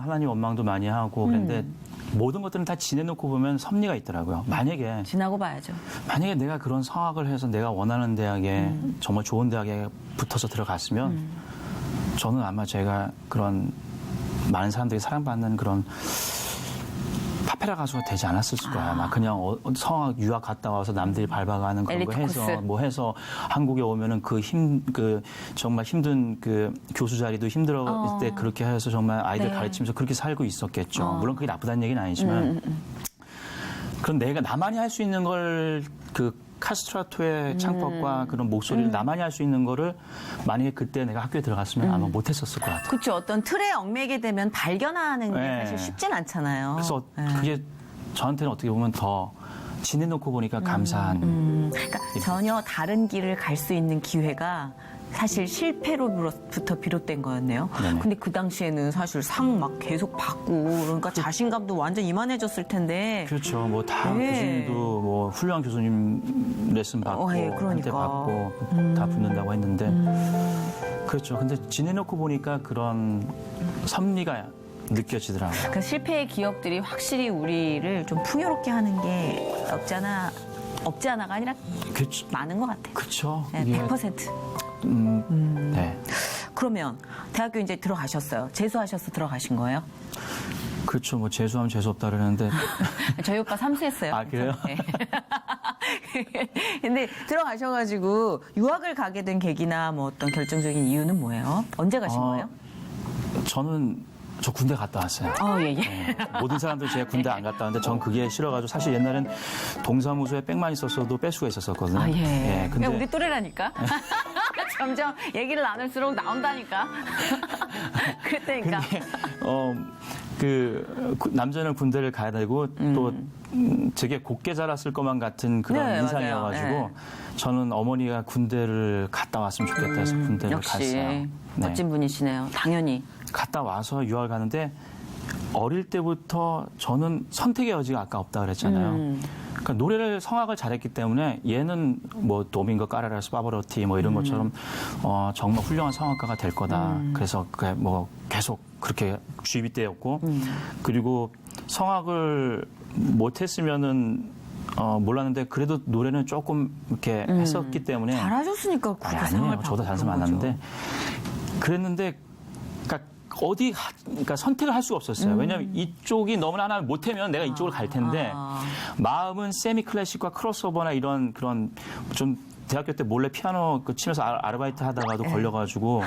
하나님 원망도 많이 하고 그런데 모든 것들은 다 지내놓고 보면 섭리가 있더라고요. 만약에 지나고 봐야죠. 내가 그런 성악을 해서 내가 원하는 대학에 정말 좋은 대학에 붙어서 들어갔으면 저는 아마 제가 그런 많은 사람들이 사랑받는 그런 파페라 가수가 되지 않았을 거야. 막 그냥 성악 유학 갔다 와서 남들이 밟아가는 그런 거 엘리트 해서 코스. 뭐 해서 한국에 오면은 정말 힘든 그 교수 자리도 힘들어 때 그렇게 해서 정말 아이들 네. 가르치면서 그렇게 살고 있었겠죠. 물론 그게 나쁘다는 얘기는 아니지만 그럼 나만이 할 수 있는 걸 카스트라토의 창법과 그런 목소리를 나만이 할 수 있는 거를 만약에 그때 내가 학교에 들어갔으면 아마 못했었을 것 같아요. 그렇죠. 어떤 틀에 얽매게 되면 발견하는 게 네. 사실 쉽진 않잖아요. 그래서 네. 그게 저한테는 어떻게 보면 더 지내놓고 보니까 감사한. 그러니까 전혀 다른 길을 갈 수 있는 기회가 사실 실패로부터 비롯된 거였네요. 네네. 근데 그 당시에는 사실 상 막 계속 받고 그러니까 자신감도 완전 이만해졌을 텐데. 그렇죠. 뭐 다 네. 교수님도 뭐 훌륭한 교수님 레슨 받고 예, 한테 그러니까. 받고 다 붙는다고 했는데 그렇죠. 근데 지내놓고 보니까 그런 섭리가 느껴지더라고요. 그 실패의 기억들이 확실히 우리를 좀 풍요롭게 하는 게 없지 않아가 아니라 그렇죠. 많은 것 같아요. 그렇죠. 네, 이게, 100%. 네. 그러면 대학교 이제 들어가셨어요. 재수하셔서 들어가신 거예요? 그렇죠. 뭐 재수하면 재수 없다 그러는데 저희 오빠 삼수했어요. 아, 그래요? 네. 근데 들어가셔가지고 유학을 가게 된 계기나 뭐 어떤 결정적인 이유는 뭐예요? 언제 가신 거예요? 저 군대 갔다 왔어요. 예. 네. 모든 사람들이 제가 군대 안 갔다 왔는데 전 그게 싫어가지고 사실 옛날엔 동사무소에 백만 있었어도 뺄 수가 있었거든요. 예. 근데 우리 또래라니까. 점점 얘기를 나눌수록 나온다니까. 그랬다니까. 남자는 군대를 가야 되고 또 되게 곱게 자랐을 것만 같은 그런 네, 인상이어가지고 맞아요. 네. 저는 어머니가 군대를 갔다 왔으면 좋겠다 해서 군대를 역시 갔어요. 네. 멋진 분이시네요. 당연히. 갔다 와서 유학을 가는데 어릴 때부터 저는 선택의 여지가 아까 없다 그랬잖아요. 그러니까 성악을 잘했기 때문에 얘는 뭐 도밍고 까라라스 파바로티 뭐 이런 것처럼 정말 훌륭한 성악가가 될 거다. 그래서 그게 뭐 계속 그렇게 주입이 되었고 그리고 성악을 못했으면은 몰랐는데 그래도 노래는 조금 이렇게 했었기 때문에 잘하셨으니까 아니, 그렇게 상을 아니에요. 저도 받고 잘해서 그런 만났는데 그랬는데 그러니까 선택을 할 수가 없었어요. 왜냐하면 이쪽이 너무나 하나 못하면 내가 이쪽을 갈 텐데 마음은 세미 클래식과 크로스오버나 이런 그런 좀 대학교 때 몰래 피아노 치면서 아르바이트 하다가도 걸려가지고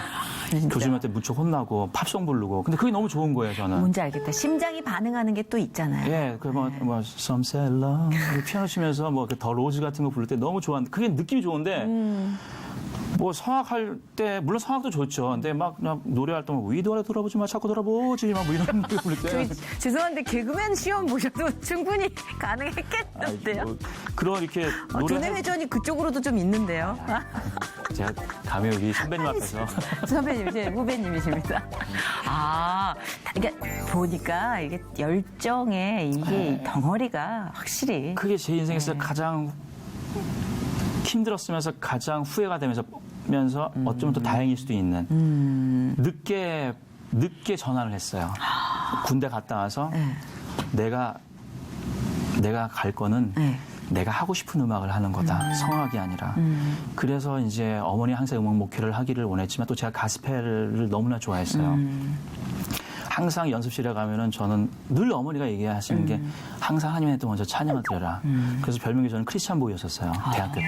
교수님한테 무척 혼나고 팝송 부르고 근데 그게 너무 좋은 거예요 저는. 뭔지 알겠다. 심장이 반응하는 게 또 있잖아요. 예, 뭐 Some Say Love 피아노 치면서 뭐 더 로즈 같은 거 부를 때 너무 좋았는데 그게 느낌이 좋은데. 뭐 성악할 때 물론 성악도 좋죠. 근데 막 그냥 노래할 때 위도하려 돌아보지 마, 자꾸 돌아보지 마, 뭐 이런 노래 부를 때. 죄송한데 개그맨 시험 보셔도 충분히 가능했겠는데요. 그런 이렇게 노래 두뇌 회전이 그쪽으로도 좀 있는데요. 제가 감히 여기 선배님 앞에서 선배님, 제 후배님이십니다. 아, 그러니까 보니까 이게 열정에 이게 덩어리가 확실히. 그게 제 인생에서 가장 힘들었으면서 가장 후회가 되면서 어쩌면 또 다행일 수도 있는 늦게 전환을 했어요. 군대 갔다 와서 내가 갈 거는 내가 하고 싶은 음악을 하는 거다. 성악이 아니라. 그래서 이제 어머니 항상 음악 목회를 하기를 원했지만 또 제가 가스펠을 너무나 좋아했어요. 항상 연습실에 가면은 저는 늘 어머니가 얘기하시는 게 항상 하나님한테 먼저 찬양을 드려라. 그래서 별명이 저는 크리스찬 보이였었어요. 대학교 때.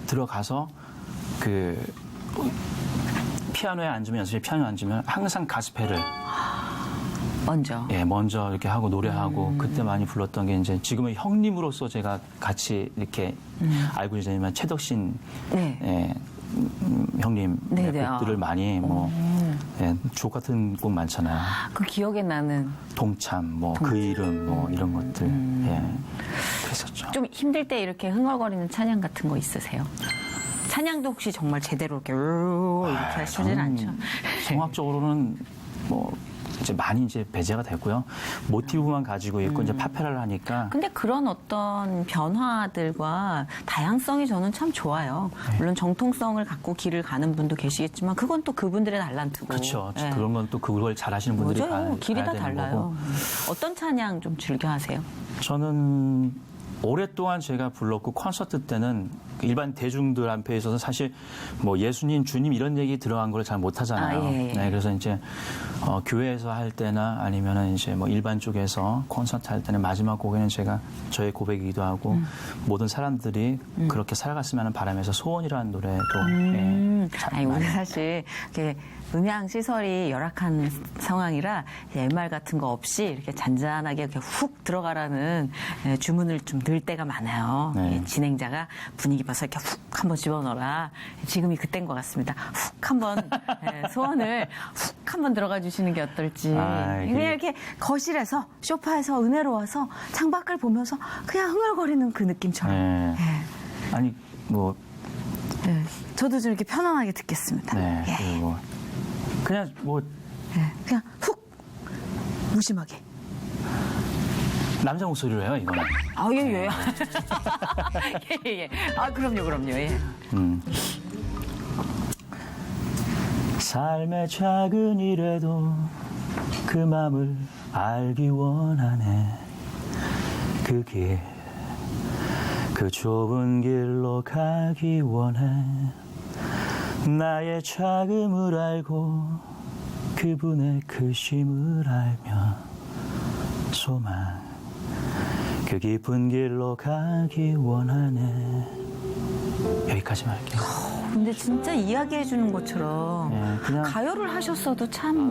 들어가서 그 피아노에 앉으면 연습실에 피아노에 앉으면 항상 가스펠을 먼저 이렇게 하고 노래하고 그때 많이 불렀던 게 이제 지금은 형님으로서 제가 같이 이렇게 알고 있지만 최덕신 형님 곡들을 많이 주옥 같은 곡 많잖아요. 그 기억에 나는 동참 그 이름 이런 것들 그랬었죠. 좀 힘들 때 이렇게 흥얼거리는 찬양 같은 거 있으세요? 찬양도 혹시 정말 제대로 이렇게 하시진 않죠? 성악적으로는 이제 많이 이제 배제가 됐고요. 모티브만 가지고 있고 이제 파페라를 하니까. 근데 그런 어떤 변화들과 다양성이 저는 참 좋아요. 물론 정통성을 갖고 길을 가는 분도 계시겠지만 그건 또 그분들의 달란트고. 그렇죠. 그런 건 또 그걸 잘하시는 분들이 길이 다 되는 달라요. 거고. 어떤 찬양 좀 즐겨 하세요? 저는 오랫동안 제가 불렀고 콘서트 때는 일반 대중들 앞에 있어서 사실 예수님, 주님 이런 얘기 들어간 걸 잘 못하잖아요. 네, 그래서 이제 교회에서 할 때나 아니면은 이제 일반 쪽에서 콘서트 할 때는 마지막 곡에는 제가 저의 고백이기도 하고 모든 사람들이 그렇게 살아갔으면 하는 바람에서 소원이라는 노래도 우리 사실 이렇게 음향 시설이 열악한 상황이라 MR 같은 거 없이 이렇게 잔잔하게 이렇게 훅 들어가라는 주문을 좀 늘 때가 많아요. 진행자가 분위기 봐서 이렇게 훅 한번 집어넣어라. 지금이 그때인 것 같습니다. 훅 한번 소원을 훅 한번 들어가 주시는 게 어떨지. 그냥 이렇게 거실에서 소파에서 은혜로워서 창밖을 보면서 그냥 흥얼거리는 그 느낌처럼. 아니 저도 좀 이렇게 편안하게 듣겠습니다. 그냥 그냥 훅 무심하게. 남자 목소리로 해요, 이거는. 예. 예. 그럼요. 예. 삶의 작은 일에도 그 맘을 알기 원하네. 그 길, 그 좁은 길로 가기 원해. 나의 자금을 알고 그분의 크심을 알며 소망 그 깊은 길로 가기 원하네. 여기까지만 할게요. 근데 진짜 이야기해 주는 것처럼 그냥 가요를 하셨어도 참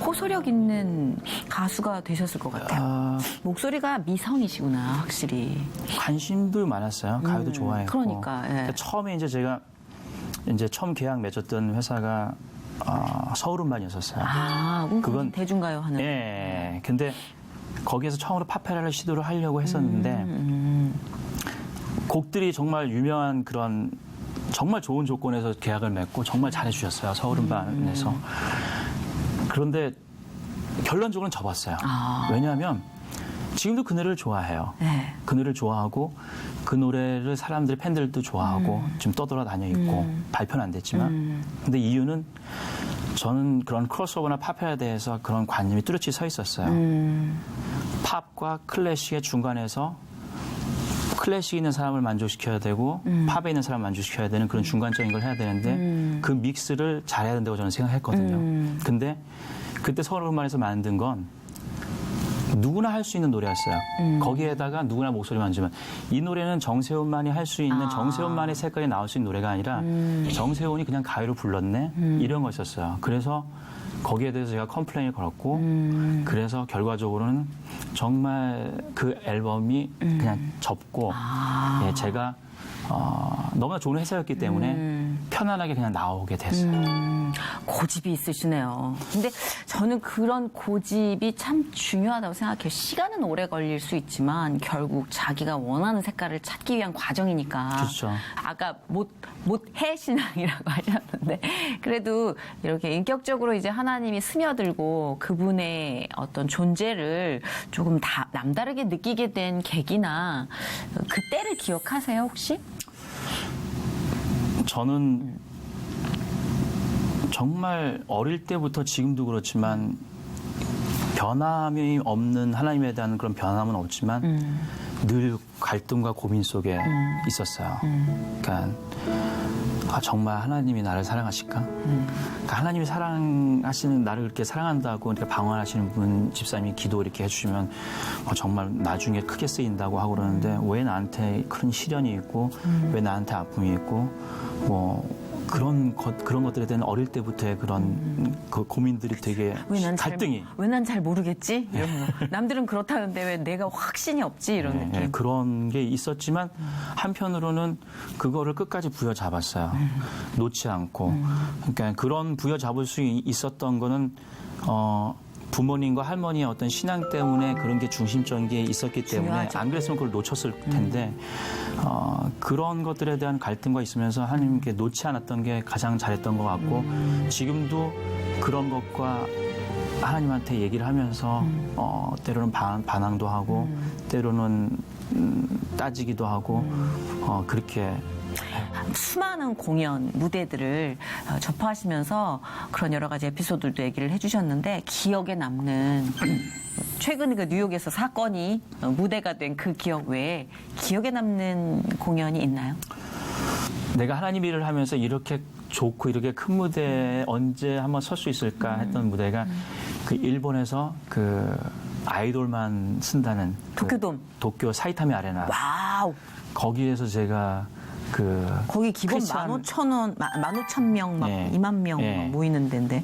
호소력 있는 가수가 되셨을 것 같아요. 목소리가 미성이시구나, 확실히. 관심도 많았어요. 가요도 좋아했고. 그러니까. 처음에 이제 제가 처음 계약 맺었던 회사가 서울음반이었어요. 그건 대중가요 하는. 근데 거기에서 처음으로 파페라를 시도를 하려고 했었는데 곡들이 정말 유명한 그런 정말 좋은 조건에서 계약을 맺고 정말 잘해주셨어요. 서울음반에서. 그런데 결론적으로는 접었어요. 왜냐하면 지금도 그 노래를 좋아해요. 그 노래를 좋아하고 그 노래를 사람들이 팬들도 좋아하고 지금 떠돌아다녀 있고 발표는 안 됐지만 근데 이유는 저는 그런 크로스오버나 팝에 대해서 그런 관념이 뚜렷이 서 있었어요. 팝과 클래식의 중간에서 클래식에 있는 사람을 만족시켜야 되고 팝에 있는 사람을 만족시켜야 되는 그런 중간적인 걸 해야 되는데 그 믹스를 잘해야 된다고 저는 생각했거든요. 근데 그때 서울음반에서 만든 건 누구나 할 수 있는 노래였어요. 거기에다가 누구나 목소리만 주면 이 노래는 정세훈만이 할 수 있는 정세훈만의 색깔이 나올 수 있는 노래가 아니라 정세훈이 그냥 가요로 불렀네 이런 거였었어요. 그래서 거기에 대해서 제가 컴플레인을 걸었고 그래서 결과적으로는 정말 그 앨범이 그냥 접고 제가 너무나 좋은 회사였기 때문에 편안하게 그냥 나오게 됐어요. 고집이 있으시네요. 근데 저는 그런 고집이 참 중요하다고 생각해요. 시간은 오래 걸릴 수 있지만 결국 자기가 원하는 색깔을 찾기 위한 과정이니까. 그렇죠. 아까 못해 신앙이라고 하셨는데 그래도 이렇게 인격적으로 이제 하나님이 스며들고 그분의 어떤 존재를 조금 다 남다르게 느끼게 된 계기나 그때를 기억하세요 혹시? 저는 정말 어릴 때부터 지금도 그렇지만 변함이 없는 하나님에 대한 그런 변함은 없지만 늘 갈등과 고민 속에 있었어요. 그러니까 정말 하나님이 나를 사랑하실까? 그러니까 하나님이 사랑하시는 나를 그렇게 사랑한다고 이렇게 방언하시는 분 집사님이 기도 이렇게 해주시면 정말 나중에 크게 쓰인다고 하고 그러는데 왜 나한테 그런 시련이 있고 왜 나한테 아픔이 있고 뭐 그런 것들에 대한 어릴 때부터의 그런 그 고민들이 되게 갈등이. 왜 난 잘 모르겠지? 이런 거. 남들은 그렇다는데 왜 내가 확신이 없지? 이런 느낌. 네, 그런 게 있었지만 한편으로는 그거를 끝까지 부여잡았어요. 놓지 않고. 그러니까 그런 부여잡을 수 있었던 거는 부모님과 할머니의 어떤 신앙 때문에 그런 게 중심적인 게 있었기 때문에 중요하죠. 안 그랬으면 그걸 놓쳤을 텐데 그런 것들에 대한 갈등과 있으면서 하나님께 놓지 않았던 게 가장 잘했던 것 같고 지금도 그런 것과 하나님한테 얘기를 하면서 때로는 반항도 하고 때로는 따지기도 하고 그렇게 수많은 공연, 무대들을 접하시면서 그런 여러 가지 에피소드들도 얘기를 해주셨는데 기억에 남는 최근 그 뉴욕에서 사건이 무대가 된 그 기억 외에 기억에 남는 공연이 있나요? 내가 하나님 일을 하면서 이렇게 좋고 이렇게 큰 무대에 언제 한번 설 수 있을까 했던 무대가 그 일본에서 그 아이돌만 쓴다는 도쿄돔. 도쿄 사이타미 아레나 와우. 거기에서 제가 거기 기본 15,000원, 15,000명, 막 네. 2만 명 네. 모이는 데인데.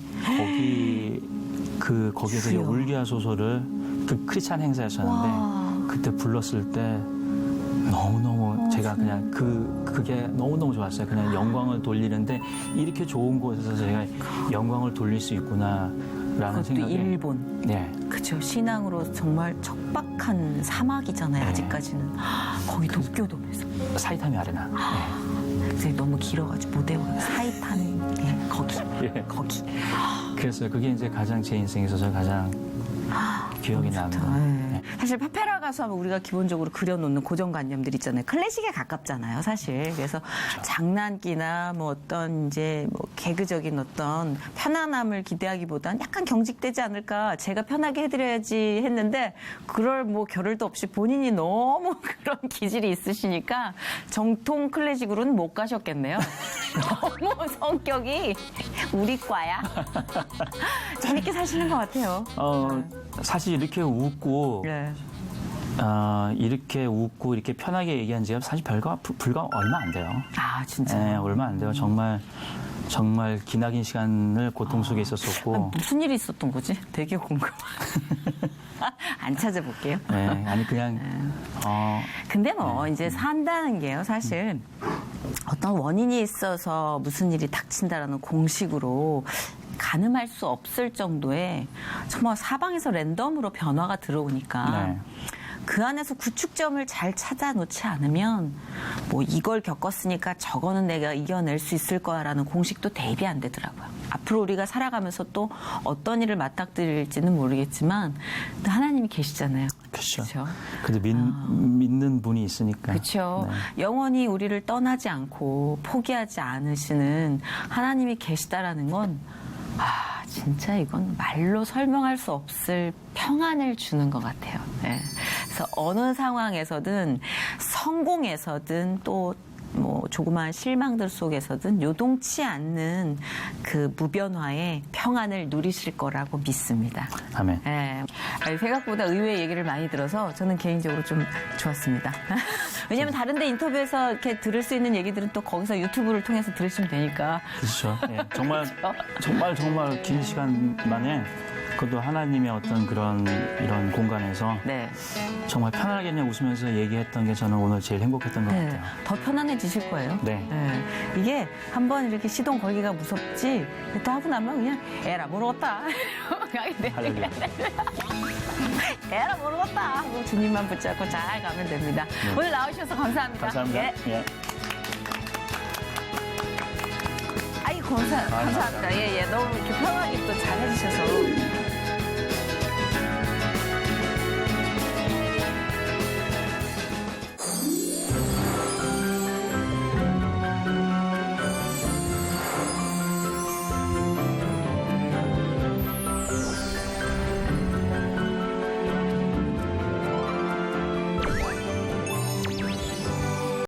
거기에서 주여. 울기야 소설을 그 크리스찬 행사였었는데 와. 그때 불렀을 때 너무너무 제가 그냥 그게 너무너무 좋았어요. 그냥 영광을 돌리는데 이렇게 좋은 곳에서 제가 영광을 돌릴 수 있구나라는 그것도 생각이. 일본. 네. 그죠. 신앙으로 정말 척박한 사막이잖아요. 네. 아직까지는. 거기 도쿄돔에서. 사이타미 아레나. 그래서 너무 길어가지고 무대가 사이탄. 예, 거기. 예. 거기. 그래서 그게 이제 가장 제 인생에 있어서 가장 기억이 너무 좋다. 남는. 예. 사실 파페라 가수 하면 우리가 기본적으로 그려놓는 고정관념들 있잖아요. 클래식에 가깝잖아요, 사실. 그래서 장난기나 뭐 어떤 이제 뭐 개그적인 어떤 편안함을 기대하기보단 약간 경직되지 않을까. 제가 편하게 해드려야지 했는데 그럴 뭐 겨를도 없이 본인이 너무 그런 기질이 있으시니까 정통 클래식으로는 못 가셨겠네요. 너무 성격이 우리 과야. 재밌게 사시는 것 같아요. 사실 이렇게 웃고 네. 이렇게 웃고 이렇게 편하게 얘기한 지가 사실 불과 얼마 안 돼요. 아, 진짜. 네, 얼마 안 돼요. 정말 기나긴 시간을 고통 속에 있었었고. 무슨 일이 있었던 거지? 되게 궁금해. 안 찾아볼게요. 네, 아니 그냥 근데 뭐 이제 산다는 게요, 사실 어떤 원인이 있어서 무슨 일이 닥친다라는 공식으로 가늠할 수 없을 정도의 정말 사방에서 랜덤으로 변화가 들어오니까 네. 그 안에서 구축점을 잘 찾아놓지 않으면 뭐 이걸 겪었으니까 저거는 내가 이겨낼 수 있을 거야라는 공식도 대입이 안 되더라고요. 앞으로 우리가 살아가면서 또 어떤 일을 맞닥뜨릴지는 모르겠지만 또 하나님이 계시잖아요. 그렇죠. 그래도 믿는 분이 있으니까. 그렇죠. 네. 영원히 우리를 떠나지 않고 포기하지 않으시는 하나님이 계시다라는 건 진짜 이건 말로 설명할 수 없을 평안을 주는 것 같아요. 네. 그래서 어느 상황에서든 성공에서든 또 뭐 조그마한 실망들 속에서든 요동치 않는 그 무변화의 평안을 누리실 거라고 믿습니다. 아멘. 네. 생각보다 의외의 얘기를 많이 들어서 저는 개인적으로 좀 좋았습니다. 왜냐하면 다른 데 인터뷰에서 이렇게 들을 수 있는 얘기들은 또 거기서 유튜브를 통해서 들으시면 되니까. 그렇죠. 예, 정말 긴 시간 만에 그것도 하나님의 어떤 그런 이런 공간에서 네. 정말 편하게 그냥 웃으면서 얘기했던 게 저는 오늘 제일 행복했던 것 네. 같아요. 더 편안해지실 거예요. 네. 네. 이게 한번 이렇게 시동 걸기가 무섭지 또 하고 나면 그냥 에라 모르겠다. 가게 되는 할렐루야. 에라 모르겠다 하고 주님만 붙잡고 잘 가면 됩니다. 네. 오늘 나오셔서 감사합니다. 감사합니다. 예. 예. 아이 감사합니다. 예, 예. 너무 이렇게 편하게 또 잘 해주셔서